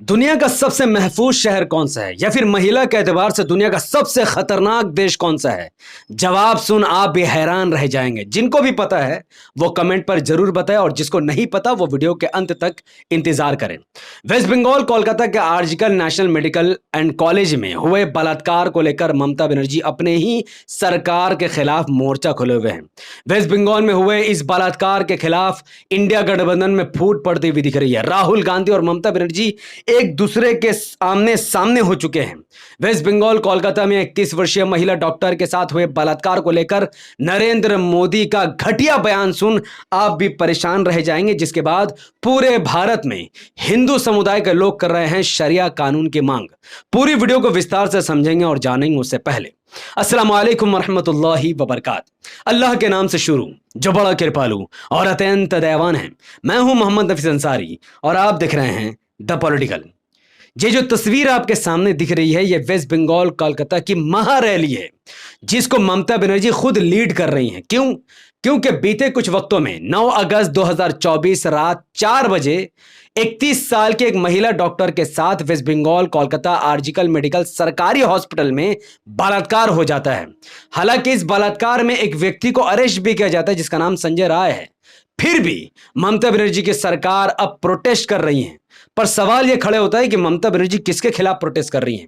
दुनिया का सबसे महफूज शहर कौन सा है या फिर महिला के एतबार से दुनिया का सबसे खतरनाक देश कौन सा है? जवाब सुन आप भी हैरान रह जाएंगे। जिनको भी पता है वो कमेंट पर जरूर बताएं और जिसको नहीं पता वो वीडियो के अंत तक इंतजार करें। वेस्ट बंगाल कोलकाता के RG Kar national medical and college में हुए बलात्कार को लेकर ममता बनर्जी अपने ही सरकार के खिलाफ मोर्चा खोले हुए हैं। वेस्ट बंगाल में हुए इस बलात्कार के खिलाफ इंडिया गठबंधन में फूट पड़ती हुई दिख रही है। राहुल गांधी और ममता बनर्जी एक दूसरे के आमने सामने हो चुके हैं। वेस्ट बंगाल कोलकाता में 31 वर्षीय महिला डॉक्टर के साथ हुए बलात्कार को लेकर नरेंद्र मोदी का घटिया बयान सुन आप भी परेशान रह जाएंगे, जिसके बाद पूरे भारत में हिंदू समुदाय के लोग कर रहे हैं शरिया कानून की मांग। पूरी वीडियो को विस्तार से समझेंगे और जानेंगे उससे पहले अस्सलाम वालेकुम रहमतुल्लाहि व बरकात। अल्लाह के नाम से शुरू जो बड़ा कृपालु और अत्यंत दयावान है। मैं हूं मोहम्मद नफीस अंसारी और आप देख रहे हैं द पॉलिटिकल। ये जो तस्वीर आपके सामने दिख रही है ये वेस्ट बंगाल कोलकाता की महारैली है जिसको ममता बनर्जी खुद लीड कर रही हैं। क्योंकि बीते कुछ वक्तों में 9 अगस्त 2024 रात 4 बजे 31 साल के एक महिला डॉक्टर के साथ वेस्ट बंगाल कोलकाता आरजीकर मेडिकल सरकारी हॉस्पिटल में बलात्कार हो जाता है। हालांकि इस बलात्कार में एक व्यक्ति को अरेस्ट भी किया जाता है जिसका नाम संजय राय है। फिर भी ममता बनर्जी की सरकार अब प्रोटेस्ट कर रही है, पर सवाल यह खड़े होता है कि ममता बनर्जी किसके खिलाफ प्रोटेस्ट कर रही हैं।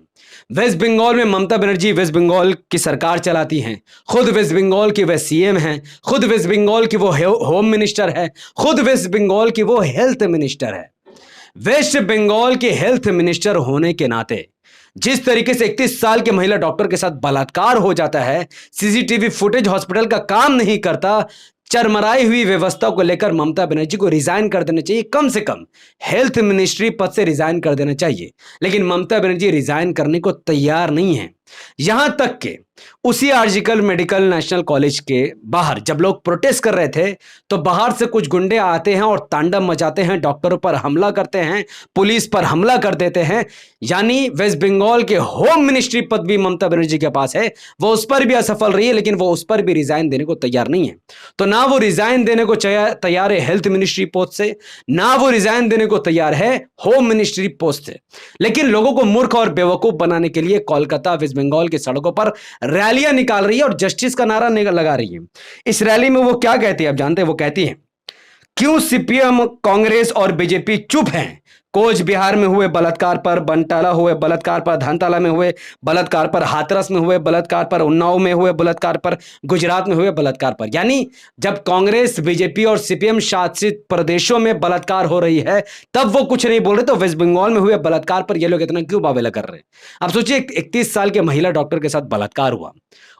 वेस्ट बंगाल में ममता बनर्जी वेस्ट बंगाल की सरकार चलाती हैं, खुद वेस्ट बंगाल की वह सीएम हैं, खुद वेस्ट बंगाल की वो होम मिनिस्टर है, खुद वेस्ट बंगाल की वो हेल्थ मिनिस्टर है। वेस्ट बंगाल के हेल्थ मिनिस्टर होने के नाते जिस तरीके से 31 साल के महिला डॉक्टर के साथ बलात्कार हो जाता है, सीसीटीवी फुटेज हॉस्पिटल का काम नहीं करता, चरमराई हुई व्यवस्था को लेकर ममता बनर्जी को रिजाइन कर देना चाहिए। कम से कम हेल्थ मिनिस्ट्री पद से रिजाइन कर देना चाहिए, लेकिन ममता बनर्जी रिजाइन करने को तैयार नहीं है। यहां तक कि उसी आरजीकर मेडिकल नेशनल कॉलेज के बाहर जब लोग प्रोटेस्ट कर रहे थे तो बाहर से कुछ गुंडे आते हैं और तांडव मचाते हैं, डॉक्टरों पर हमला करते हैं, पुलिस पर हमला कर देते हैं। यानी वेस्ट बंगाल के होम मिनिस्ट्री पद भी ममता बनर्जी के पास है, वो उस पर भी असफल रही है, लेकिन वो उस पर भी रिजाइन देने को तैयार नहीं है। तो ना वो रिजाइन देने को तैयार है हेल्थ मिनिस्ट्री पोस्ट से, ना वो रिजाइन देने को तैयार है होम मिनिस्ट्री पोस्ट से, लेकिन लोगों को मूर्ख और बेवकूफ बनाने के लिए कोलकाता वेस्ट बंगाल की सड़कों पर रैलियां निकाल रही है और जस्टिस का नारा लगा रही है। इस रैली में वो क्या कहती है आप जानते हैं? वो कहती है, क्यों सीपीएम, कांग्रेस और बीजेपी चुप हैं? कोच बिहार में हुए बलात्कार पर, बनटाला हुए बलात्कार पर, धनताला में हुए बलात्कार पर, हाथरस में हुए बलात्कार पर, उन्नाव में हुए बलात्कार पर, गुजरात में हुए बलात्कार पर। यानी जब कांग्रेस, बीजेपी और सीपीएम शासित प्रदेशों में बलात्कार हो रही है तब वो कुछ नहीं बोल रहे, तो वेस्ट बंगाल में हुए बलात्कार पर ये लोग इतना क्यों बावेला कर रहे हैं? अब सोचिए 31 साल के महिला डॉक्टर के साथ बलात्कार हुआ,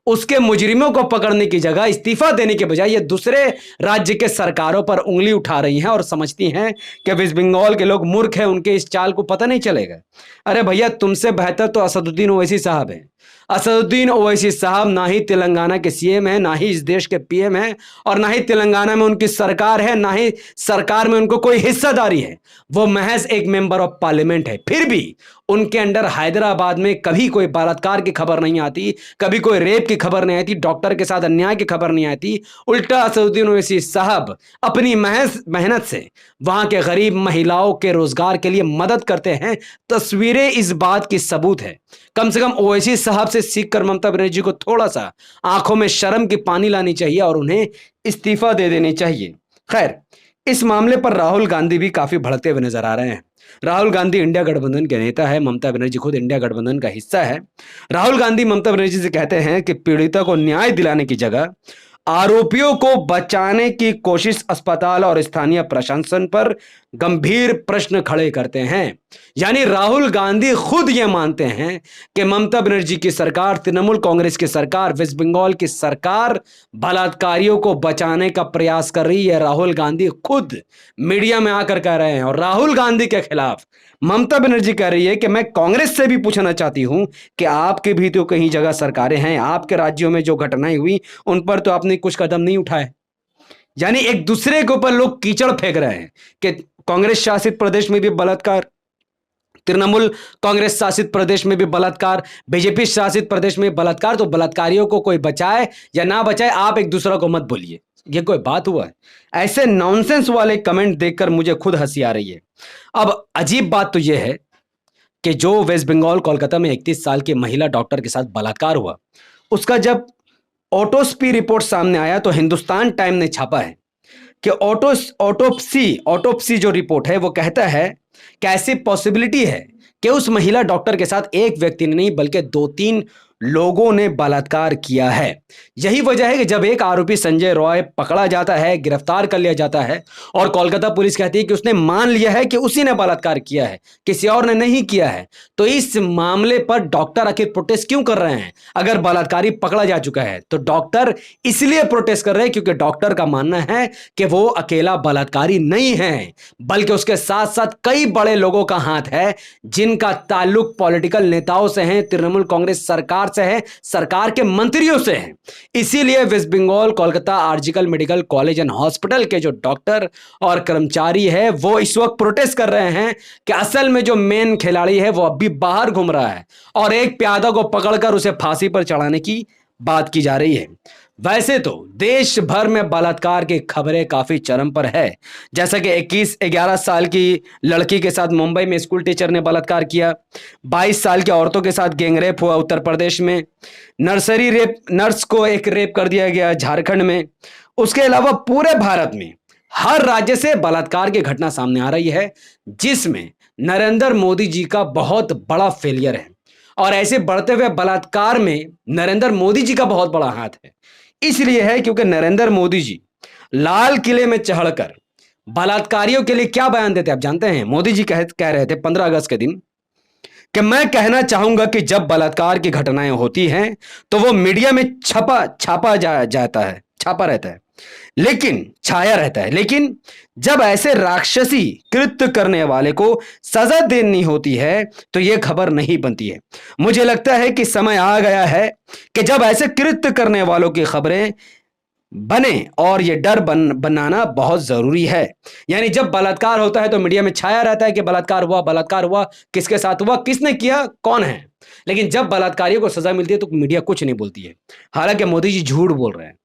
उसके मुजरिमों को पकड़ने की जगह, इस्तीफा देने के बजाय ये दूसरे राज्य के सरकारों पर उंगली उठा रही हैं और समझती हैं कि वेस्ट बंगाल के लोग मूर्ख हैं, उनके इस चाल को पता नहीं चलेगा। अरे भैया, तुमसे बेहतर तो असदुद्दीन ओवैसी साहब हैं। असदुद्दीन ओवैसी साहब ना ही तेलंगाना के सीएम है, ना ही इस देश के पीएम है, और ना ही तेलंगाना में उनकी सरकार है, ना ही सरकार में उनको कोई हिस्सेदारी है। वो महज एक मेंबर ऑफ पार्लियामेंट है। फिर भी उनके अंडर हैदराबाद में कभी कोई बलात्कार की खबर नहीं आती, कभी कोई रेप की खबर नहीं आती, डॉक्टर के साथ अन्याय की खबर नहीं आती। उल्टा असदुद्दीन ओवैसी साहब अपनी महज मेहनत से वहां के गरीब महिलाओं के रोजगार के लिए मदद करते हैं। तस्वीरें इस बात की सबूत है। कम से कम ओवैसी साहब से सीखकर ममता बनर्जी को थोड़ा सा आंखों में शर्म की पानी लानी चाहिए और उन्हें इस्तीफा दे देनी चाहिए। खैर, इस मामले पर राहुल गांधी भी काफी भड़कते हुए नजर आ रहे हैं। राहुल गांधी इंडिया गठबंधन के नेता है, ममता बनर्जी खुद इंडिया गठबंधन का हिस्सा है। राहुल गांधी ममता बनर्जी से कहते हैं कि पीड़िता को न्याय दिलाने की जगह आरोपियों को बचाने की कोशिश अस्पताल और स्थानीय प्रशासन पर गंभीर प्रश्न खड़े करते हैं। यानी राहुल गांधी खुद ये मानते हैं कि ममता बनर्जी की सरकार, तृणमूल कांग्रेस की सरकार, वेस्ट बंगाल की सरकार बलात्कारियों को बचाने का प्रयास कर रही है। राहुल गांधी खुद मीडिया में आकर कह रहे हैं और राहुल गांधी के खिलाफ ममता बनर्जी कह रही है कि मैं कांग्रेस से भी पूछना चाहती हूं कि आपके भी तो कहीं जगह सरकारें हैं, आपके राज्यों में जो घटनाएं हुई उन पर तो आपने कुछ कदम नहीं उठाए। यानी एक दूसरे के ऊपर लोग कीचड़ फेंक रहे हैं कि कांग्रेस शासित प्रदेश में भी बलात्कार, तृणमूल कांग्रेस शासित प्रदेश में भी बलात्कार, बीजेपी शासित प्रदेश में बलात्कार। तो बलात्कारियों को कोई बचाए या ना बचाए, आप एक दूसरे को मत बोलिए। ये कोई बात हुआ है? ऐसे नॉनसेंस वाले कमेंट देखकर मुझे खुद हंसी आ रही है। अब अजीब बात तो यह है कि जो वेस्ट बंगाल कोलकाता में 31 साल की महिला डॉक्टर के साथ बलात्कार हुआ, उसका जब ऑटोप्सी रिपोर्ट सामने आया तो हिंदुस्तान टाइम ने छापा है कि ऑटोप्सी जो रिपोर्ट है वो कहता है कि ऐसी पॉसिबिलिटी है कि उस महिला डॉक्टर के साथ एक व्यक्ति ने नहीं बल्कि 2-3 लोगों ने बलात्कार किया है। यही वजह है कि जब एक आरोपी संजय रॉय पकड़ा जाता है, गिरफ्तार कर लिया जाता है और कोलकाता पुलिस कहती है कि उसने मान लिया है कि उसी ने बलात्कार किया है, किसी और ने नहीं किया है, तो इस मामले पर डॉक्टर आखिर प्रोटेस्ट क्यों कर रहे हैं? अगर बलात्कारी पकड़ा जा चुका है तो डॉक्टर इसलिए प्रोटेस्ट कर रहे हैं क्योंकि डॉक्टर का मानना है कि वो अकेला बलात्कारी नहीं है, बल्कि उसके साथ साथ कई बड़े लोगों का हाथ है जिनका ताल्लुक पॉलिटिकल नेताओं से है, तृणमूल कांग्रेस सरकार से है, सरकार के मंत्रियों से है। इसीलिए वेस्ट बंगाल कोलकाता आर्जिकल मेडिकल कॉलेज एंड हॉस्पिटल के जो डॉक्टर और कर्मचारी है वो इस वक्त प्रोटेस्ट कर रहे हैं कि असल में जो मेन खिलाड़ी है वो अभी बाहर घूम रहा है और एक प्यादा को पकड़कर उसे फांसी पर चढ़ाने की बात की जा रही है। वैसे तो देश भर में बलात्कार की खबरें काफी चरम पर है, जैसा कि 11 साल की लड़की के साथ मुंबई में स्कूल टीचर ने बलात्कार किया, 22 साल की औरतों के साथ गैंगरेप हुआ उत्तर प्रदेश में, नर्स को एक रेप कर दिया गया झारखंड में। उसके अलावा पूरे भारत में हर राज्य से बलात्कार की घटना सामने आ रही है जिसमें नरेंद्र मोदी जी का बहुत बड़ा फेलियर है और ऐसे बढ़ते हुए बलात्कार में नरेंद्र मोदी जी का बहुत बड़ा हाथ है। इसलिए है क्योंकि नरेंद्र मोदी जी लाल किले में चढ़कर बलात्कारियों के लिए क्या बयान देते हैं आप जानते हैं? मोदी जी कह रहे थे 15 अगस्त के दिन कि मैं कहना चाहूंगा कि जब बलात्कार की घटनाएं होती हैं तो वो मीडिया में छापा रहता है, लेकिन छाया रहता है, लेकिन जब ऐसे राक्षसी कृत्य करने वाले को सजा देनी होती है तो यह खबर नहीं बनती है। मुझे लगता है कि समय आ गया है कि जब ऐसे कृत्य करने वालों की खबरें बने और ये डर बनाना बहुत जरूरी है। यानी जब बलात्कार होता है तो मीडिया में छाया रहता है कि बलात्कार हुआ, किसके साथ हुआ, किसने किया, कौन है, लेकिन जब बलात्कारियों को सजा मिलती है तो मीडिया कुछ नहीं बोलती है। हालांकि मोदी जी झूठ बोल रहे हैं।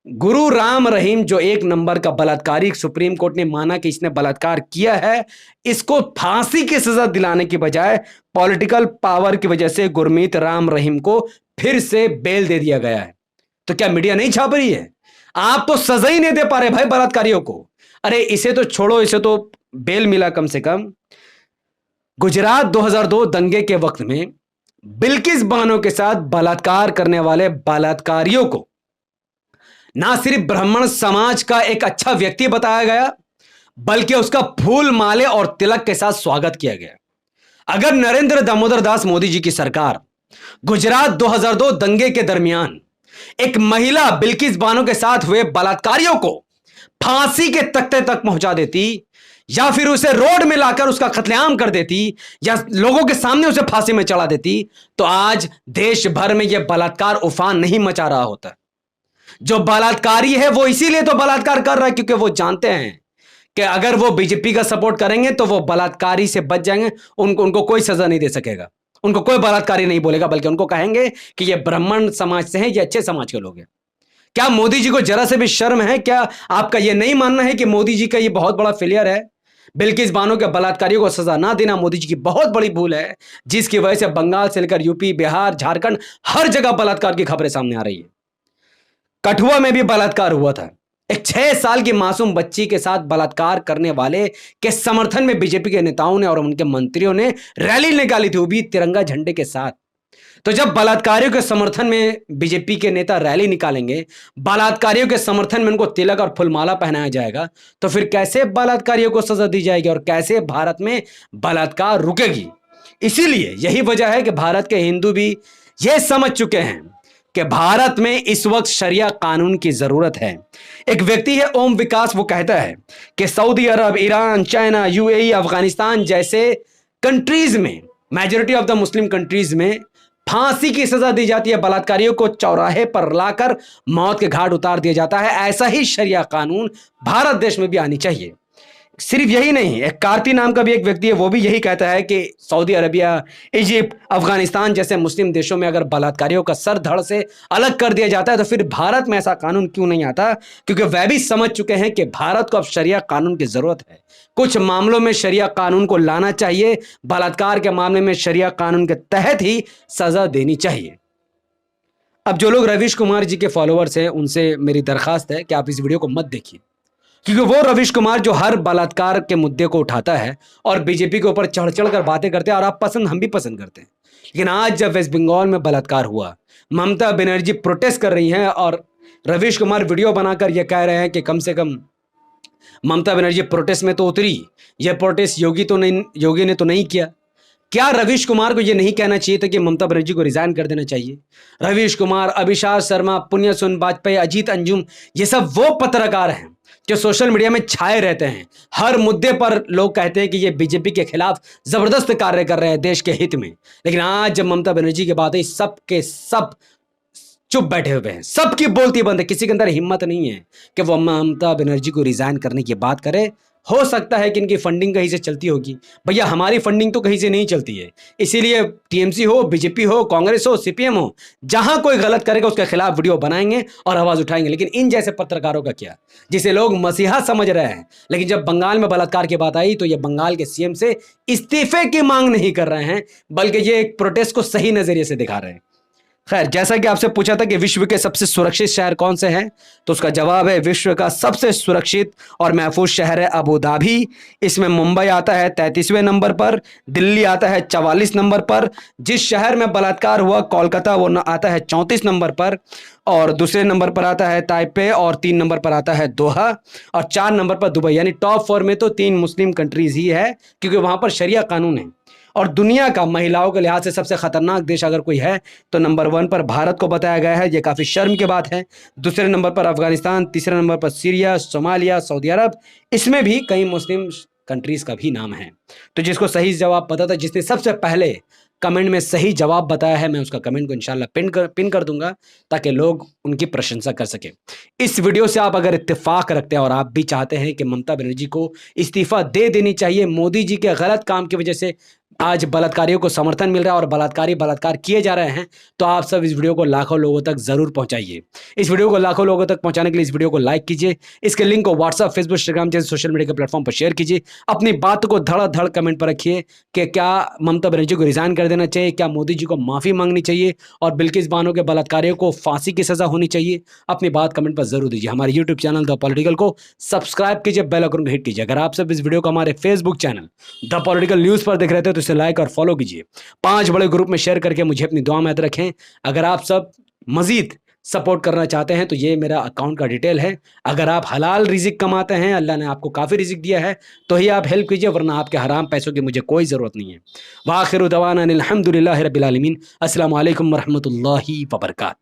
गुरु राम रहीम जो एक नंबर का बलात्कारी, सुप्रीम कोर्ट ने माना कि इसने बलात्कार किया है, इसको फांसी की सजा दिलाने की बजाय पॉलिटिकल पावर की वजह से गुरमीत राम रहीम को फिर से बेल दे दिया गया है। तो क्या मीडिया नहीं छाप रही है? आप तो सजा ही नहीं दे पा रहे भाई बलात्कारियों को। अरे इसे तो छोड़ो, इसे तो बेल मिला कम से कम। गुजरात 2002 दंगे के वक्त में बिल्किस बानो के साथ बलात्कार करने वाले बलात्कारियों को ना सिर्फ ब्राह्मण समाज का एक अच्छा व्यक्ति बताया गया बल्कि उसका फूल माले और तिलक के साथ स्वागत किया गया। अगर नरेंद्र दामोदर दास मोदी जी की सरकार गुजरात 2002 दंगे के दरमियान एक महिला बिल्किस बानो के साथ हुए बलात्कारियों को फांसी के तख्ते तक पहुंचा देती या फिर उसे रोड में लाकर उसका कत्लेआम कर देती या लोगों के सामने उसे फांसी में चढ़ा देती तो आज देश भर में यह बलात्कार उफान नहीं मचा रहा होता। जो बलात्कारी है वो इसीलिए तो बलात्कार कर रहा है क्योंकि वो जानते हैं कि अगर वो बीजेपी का सपोर्ट करेंगे तो वो बलात्कारी से बच जाएंगे, उनको कोई सजा नहीं दे सकेगा, उनको कोई बलात्कारी नहीं बोलेगा, बल्कि उनको कहेंगे कि ये ब्राह्मण समाज से हैं, ये अच्छे समाज के लोग हैं। क्या मोदी जी को जरा से भी शर्म है? क्या आपका यह नहीं मानना है कि मोदी जी का ये बहुत बड़ा फेलियर है? बिल्किस बानो के बलात्कारियों को सजा ना देना मोदी जी की बहुत बड़ी भूल है, जिसकी वजह से बंगाल से लेकर यूपी, बिहार, झारखंड हर जगह बलात्कार की खबरें सामने आ रही है। कठुआ में भी बलात्कार हुआ था। एक 6 साल की मासूम बच्ची के साथ बलात्कार करने वाले के समर्थन में बीजेपी के नेताओं ने और उनके मंत्रियों ने रैली निकाली थी, वो भी तिरंगा झंडे के साथ। तो जब बलात्कारियों के समर्थन में बीजेपी के नेता रैली निकालेंगे, बलात्कारियों के समर्थन में उनको तिलक और फुलमाला पहनाया जाएगा, तो फिर कैसे बलात्कारियों को सजा दी जाएगी और कैसे भारत में बलात्कार रुकेगी? इसीलिए यही वजह है कि भारत के हिंदू भी यह समझ चुके हैं कि भारत में इस वक्त शरिया कानून की जरूरत है। एक व्यक्ति है ओम विकास, वो कहता है कि सऊदी अरब, ईरान, चाइना, यूएई, अफगानिस्तान जैसे कंट्रीज में, majority of the Muslim countries में फांसी की सजा दी जाती है, बलात्कारियों को चौराहे पर लाकर मौत के घाट उतार दिया जाता है। ऐसा ही शरिया कानून भारत देश में भी आनी चाहिए। सिर्फ यही नहीं, एक कार्ती नाम का भी एक व्यक्ति है, वो भी यही कहता है कि सऊदी अरबिया, इजिप्ट, अफगानिस्तान जैसे मुस्लिम देशों में अगर बलात्कारियों का सर धड़ से अलग कर दिया जाता है तो फिर भारत में ऐसा कानून क्यों नहीं आता? क्योंकि वह भी समझ चुके हैं कि भारत को अब शरिया कानून की जरूरत है। कुछ मामलों में शरिया कानून को लाना चाहिए, बलात्कार के मामले में शरिया कानून के तहत ही सजा देनी चाहिए। अब जो लोग रवीश कुमार जी के फॉलोअर्स हैं उनसे मेरी दरखास्त है कि आप इस वीडियो को मत देखिए, क्योंकि वो रवीश कुमार जो हर बलात्कार के मुद्दे को उठाता है और बीजेपी के ऊपर चढ़ चढ़ कर बातें करते हैं, और आप पसंद, हम भी पसंद करते हैं। लेकिन आज जब वेस्ट बंगाल में बलात्कार हुआ, ममता बनर्जी प्रोटेस्ट कर रही हैं और रवीश कुमार वीडियो बनाकर यह कह रहे हैं कि कम से कम ममता बनर्जी प्रोटेस्ट में तो उतरी, यह प्रोटेस्ट योगी ने तो नहीं किया। क्या रवीश कुमार को यह नहीं कहना चाहिए था कि ममता बनर्जी को रिजाइन कर देना चाहिए? रवीश कुमार, अभिषाक शर्मा, पुण्य सुन वाजपेयी, अजीत अंजुम, ये सब वो पत्रकार हैं जो सोशल मीडिया में छाए रहते हैं। हर मुद्दे पर लोग कहते हैं कि ये बीजेपी के खिलाफ जबरदस्त कार्य कर रहे हैं देश के हित में। लेकिन आज जब ममता बनर्जी की बात है, सब के सब चुप बैठे हुए हैं, सबकी बोलती बंद है। किसी के अंदर हिम्मत नहीं है कि वो ममता बनर्जी को रिजाइन करने की बात करे। हो सकता है कि इनकी फंडिंग कहीं से चलती होगी। भैया, हमारी फंडिंग तो कहीं से नहीं चलती है, इसीलिए टीएमसी हो, बीजेपी हो, कांग्रेस हो, सीपीएम हो, जहां कोई गलत करेगा उसके खिलाफ वीडियो बनाएंगे और आवाज उठाएंगे। लेकिन इन जैसे पत्रकारों का क्या, जिसे लोग मसीहा समझ रहे हैं, लेकिन जब बंगाल में बलात्कार की बात आई तो ये बंगाल के सीएम से इस्तीफे की मांग नहीं कर रहे हैं, बल्कि ये एक प्रोटेस्ट को सही नजरिए से दिखा रहे हैं। खैर, जैसा कि आपसे पूछा था कि विश्व के सबसे सुरक्षित शहर कौन से हैं, तो उसका जवाब है विश्व का सबसे सुरक्षित और महफूज शहर है अबू धाबी। इसमें मुंबई आता है 33वें नंबर पर, दिल्ली आता है 44 नंबर पर, जिस शहर में बलात्कार हुआ कोलकाता वो आता है 34 नंबर पर, और दूसरे नंबर पर आता है ताइपे, और 3 नंबर पर आता है दोहा, और 4 नंबर पर दुबई। यानी टॉप 4 में तो 3 मुस्लिम कंट्रीज ही है, क्योंकि वहां पर शरिया कानून है। और दुनिया का महिलाओं के लिहाज से सबसे खतरनाक देश अगर कोई है तो नंबर 1 पर भारत को बताया गया है। ये काफ़ी शर्म की बात है। दूसरे नंबर पर अफगानिस्तान, तीसरे नंबर पर सीरिया, सोमालिया, सऊदी अरब, इसमें भी कई मुस्लिम कंट्रीज का भी नाम है। तो जिसको सही जवाब पता था, जिसने सबसे पहले कमेंट में सही जवाब बताया है, मैं उसका कमेंट को इंशाल्लाह पिन कर दूंगा ताकि लोग उनकी प्रशंसा कर सके। इस वीडियो से आप अगर इत्तेफाक रखते हैं और आप भी चाहते हैं कि ममता बनर्जी को इस्तीफा दे देनी चाहिए, मोदी जी के गलत काम की वजह से आज बलात्कारियों को समर्थन मिल रहा है और बलात्कारी बलात्कार किए जा रहे हैं, तो आप सब इस वीडियो को लाखों लोगों तक जरूर पहुंचाइए। इस वीडियो को लाखों लोगों तक पहुंचाने के लिए इस वीडियो को लाइक कीजिए, इसके लिंक को व्हाट्सएप, फेसबुक, इंस्टाग्राम जैसे सोशल मीडिया के प्लेटफॉर्म पर शेयर कीजिए। अपनी बात को धड़ाधड़ कमेंट पर रखिए कि क्या ममता बनर्जी को रिजाइन कर देना चाहिए, क्या मोदी जी को माफी मांगनी चाहिए, और बिल्किस बानो के बलात्कारियों को फांसी की सजा होनी चाहिए। अपनी बात कमेंट पर जरूर दीजिए। हमारे यूट्यूब चैनल द पॉलिटिकल को सब्सक्राइब कीजिए, बेल आइकन को हिट कीजिए। अगर आप सब इस वीडियो को हमारे Facebook channel the political news पर देख रहे थे तो इसे लाइक और फॉलो कीजिए। 5 बड़े ग्रुप में शेयर करके मुझे अपनी दुआ में याद रखें। अगर आप सब मजीद सपोर्ट करना चाहते हैं तो ये मेरा अकाउंट का डिटेल है। अगर आप हलाल रिजिक कमाते हैं, अल्लाह ने आपको काफ़ी रिजिक दिया है, तो ही आप हेल्प कीजिए, वरना आपके हराम पैसों की मुझे कोई ज़रूरत नहीं है। वाखिरु दवाना अनिल हम्दुलिल्लाहि रब्बिल आलमीन। अस्सलामु अलैकुम वरहमतुल्लाहि वबरकातुहू।